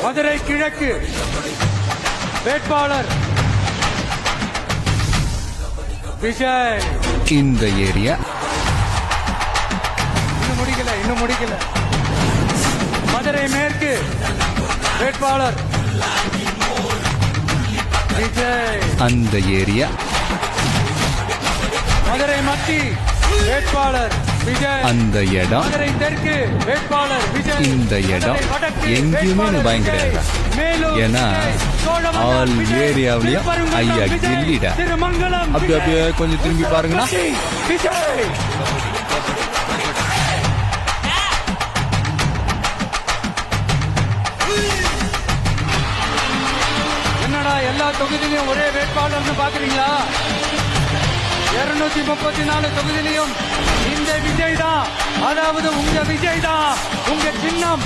மதுரை கிழக்கு வேட்பாளர் விஜய். இந்த ஏரியா இன்னும் முடிக்கல. மதுரை மேற்கு வேட்பாளர் விஜய். அந்த ஏரியா. மதுரை மத்தி வேட்பாளர் விஜய். அந்த இடம். மதுரை தெற்கு வேட்பாளர் விஜய். இந்த இடம் எங்கேயுமே பயம் கிடையாது. ஏன்னா ஆல் ஏரியாவிலையும் ஐயா கில்லிடா. அப்படியே கொஞ்சம் திரும்பி பாருங்களா. என்னடா எல்லா தொகுதியிலும் ஒரே வேட்பாளர்னு பாக்குறீங்களா? 234 தொகுதியிலையும் இந்த விஜய் தான், அதாவது உங்க விஜய் தான். உங்க சின்னம்